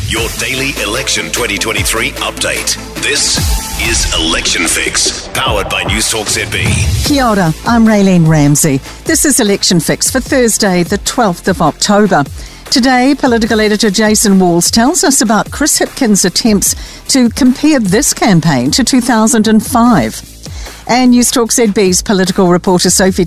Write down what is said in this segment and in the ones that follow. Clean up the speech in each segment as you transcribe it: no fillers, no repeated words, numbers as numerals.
your daily election 2023 update. This is Election Fix, powered by Newstalk ZB. Kia ora, I'm Raylene Ramsay. This is Election Fix for Thursday, the 12th of October. Today, political editor Jason Walls tells us about Chris Hipkins' attempts to compare this campaign to 2005. And Newstalk ZB's political reporter Sophie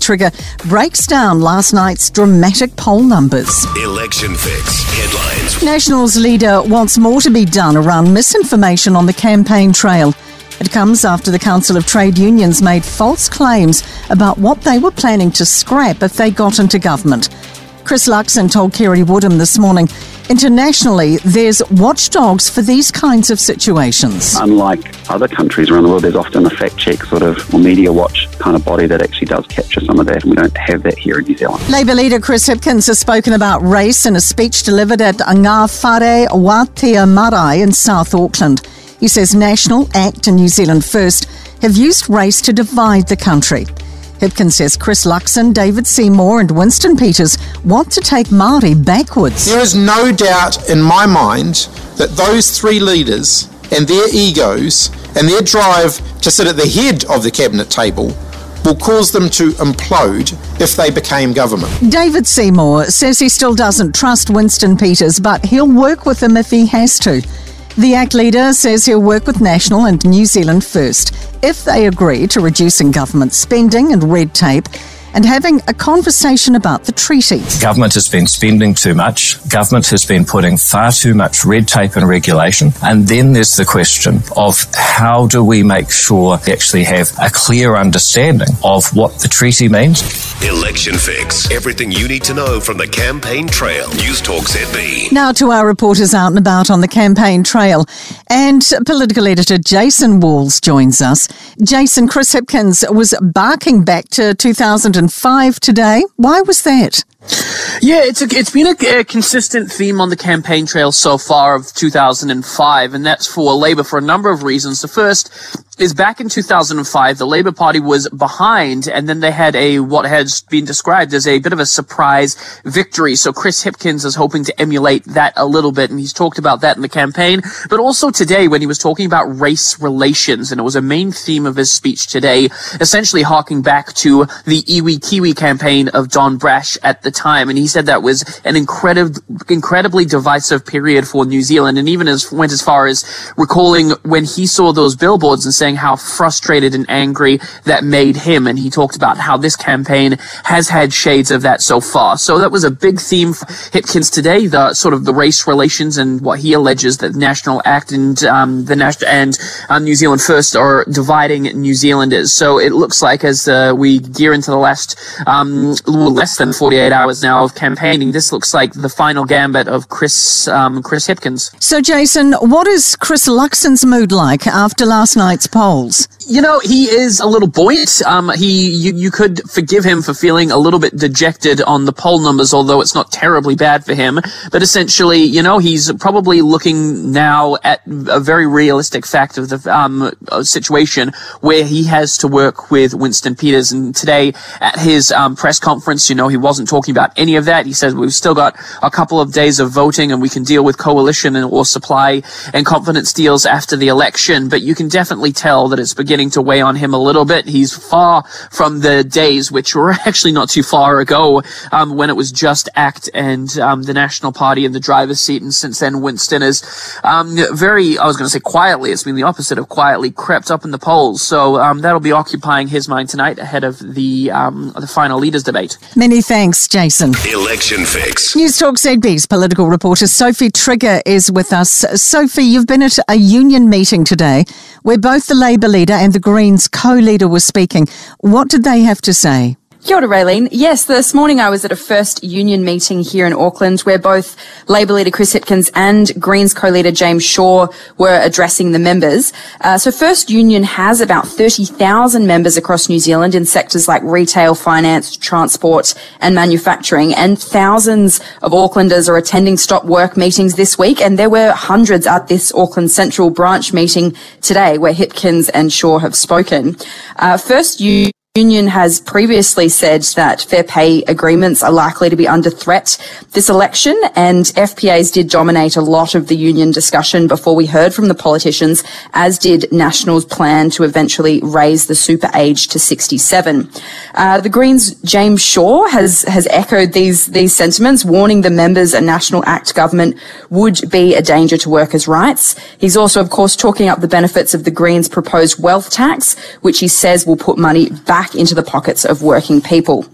breaks down last night's dramatic poll numbers. Election Fix headlines. National's leader wants more to be done around misinformation on the campaign trail. It comes after the Council of Trade Unions made false claims about what they were planning to scrap if they got into government. Chris Luxon told Kerry Woodham this morning, internationally, there's watchdogs for these kinds of situations. Unlike other countries around the world, there's often a fact-check sort of or media watch kind of body that actually does capture some of that, and we don't have that here in New Zealand. Labour leader Chris Hipkins has spoken about race in a speech delivered at Ngā Whare Wātea Marae in South Auckland. He says National, ACT and New Zealand First have used race to divide the country. Hipkins says Chris Luxon, David Seymour and Winston Peters want to take Māori backwards. There is no doubt in my mind that those three leaders and their egos and their drive to sit at the head of the cabinet table will cause them to implode if they became government. David Seymour says he still doesn't trust Winston Peters, but he'll work with him if he has to. The ACT leader says he'll work with National and New Zealand First if they agree to reducing government spending and red tape and having a conversation about the treaty. Government has been spending too much. Government has been putting far too much red tape and regulation. And then there's the question of how do we make sure we actually have a clear understanding of what the treaty means. Election Fix, everything you need to know from the campaign trail. Newstalk ZB. Now to our reporters out and about on the campaign trail. And political editor Jason Walls joins us. Jason, Chris Hipkins was barking back to 2005 today. Why was that? Yeah, it's been a consistent theme on the campaign trail so far of 2005, and that's for Labour for a number of reasons. The first is back in 2005, the Labour Party was behind, and then they had what has been described as a bit of a surprise victory. So Chris Hipkins is hoping to emulate that a little bit, and he's talked about that in the campaign, but also today when he was talking about race relations, and it was a main theme of his speech today, essentially harking back to the Iwi Kiwi campaign of Don Brash at the time, and he said that was an incredibly divisive period for New Zealand, and even went as far as recalling when he saw those billboards and saying how frustrated and angry that made him, and he talked about how this campaign has had shades of that so far. So that was a big theme for Hipkins today, the sort of the race relations and what he alleges that National ACT and the National and New Zealand First are dividing New Zealanders. So it looks like as we gear into the last less than 48 hours now of campaigning, this looks like the final gambit of Chris Hipkins. So Jason, what is Chris Luxon's mood like after last night's polls? You know, he is a little buoyant. You could forgive him for feeling a little bit dejected on the poll numbers, although it's not terribly bad for him. But essentially, you know, he's probably looking now at a very realistic fact of the situation where he has to work with Winston Peters. And today at his press conference, you know, he wasn't talking about any of that. He said we've still got a couple of days of voting and we can deal with coalition or supply and confidence deals after the election. But you can definitely tell that it's beginning to weigh on him a little bit. He's far from the days, which were actually not too far ago, when it was just ACT and the National Party in the driver's seat. And since then, Winston is quietly, it's been the opposite of quietly, crept up in the polls. So that'll be occupying his mind tonight ahead of the final leaders debate. Many thanks, Jason. Election Fix. Newstalk ZB's political reporter Sophie is with us. Sophie, you've been at a union meeting today where both the Labour leader and the Greens co-leader were speaking. What did they have to say? Kia ora, Raylene. Yes, this morning I was at a first union meeting here in Auckland where both Labour leader Chris Hipkins and Greens co-leader James Shaw were addressing the members. So First Union has about 30,000 members across New Zealand in sectors like retail, finance, transport and manufacturing, and thousands of Aucklanders are attending stop work meetings this week, and there were hundreds at this Auckland Central branch meeting today where Hipkins and Shaw have spoken. First Union Union has previously said that fair pay agreements are likely to be under threat this election, and FPAs did dominate a lot of the union discussion before we heard from the politicians, as did National's plan to eventually raise the super age to 67. The Greens' James Shaw has echoed these sentiments, warning the members a National Act government would be a danger to workers' rights. He's also, of course, talking up the benefits of the Greens' proposed wealth tax, which he says will put money back into the pockets of working people.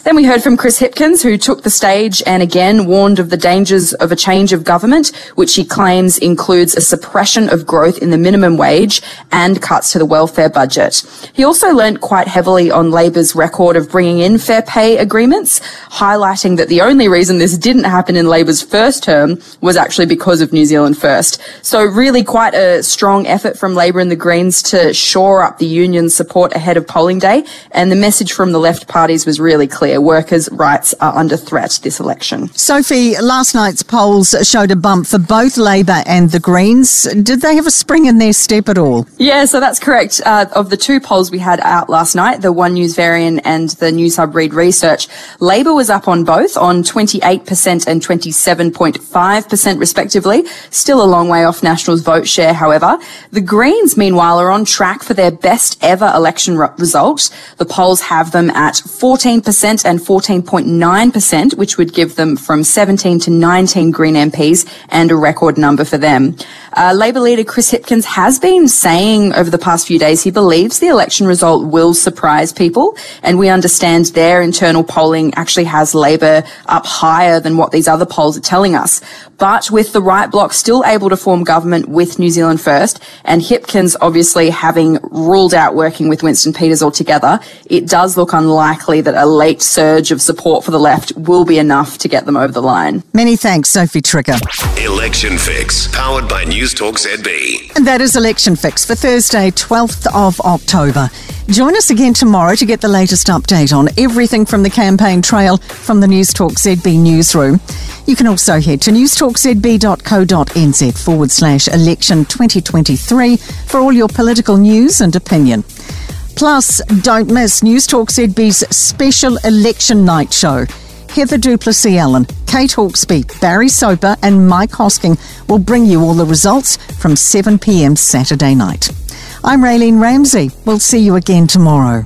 Then we heard from Chris Hipkins, who took the stage and again warned of the dangers of a change of government, which he claims includes a suppression of growth in the minimum wage and cuts to the welfare budget. He also leant quite heavily on Labor's record of bringing in fair pay agreements, highlighting that the only reason this didn't happen in Labor's first term was actually because of New Zealand First. So really quite a strong effort from Labor and the Greens to shore up the union's support ahead of polling day, and the message from the left parties was really clear. Workers' rights are under threat this election. Sophie, last night's polls showed a bump for both Labor and the Greens. Did they have a spring in their step at all? Yeah, so that's correct. Of the two polls we had out last night, the One News Varian and the News Hub Read Research, Labor was up on both on 28% and 27.5% respectively. Still a long way off National's vote share, however. The Greens, meanwhile, are on track for their best ever election result. The polls have them at 14% and 14.9%, which would give them from 17 to 19 Green MPs and a record number for them. Labor leader Chris Hipkins has been saying over the past few days he believes the election result will surprise people, and we understand their internal polling actually has Labor up higher than what these other polls are telling us. But with the right bloc still able to form government with New Zealand First, and Hipkins obviously having ruled out working with Winston Peters altogether, it does look unlikely that a late surge of support for the left will be enough to get them over the line. Many thanks, Sophie Trigger. Election Fix, powered by Newstalk ZB. And that is Election Fix for Thursday, 12th of October. Join us again tomorrow to get the latest update on everything from the campaign trail from the Newstalk ZB newsroom. You can also head to newstalkzb.co.nz/election 2023 for all your political news and opinion. Plus, don't miss Newstalk ZB's special election night show. Heather Duplessis-Allen, Kate Hawkesby, Barry Soper and Mike Hosking will bring you all the results from 7 p.m. Saturday night. I'm Raylene Ramsay. We'll see you again tomorrow.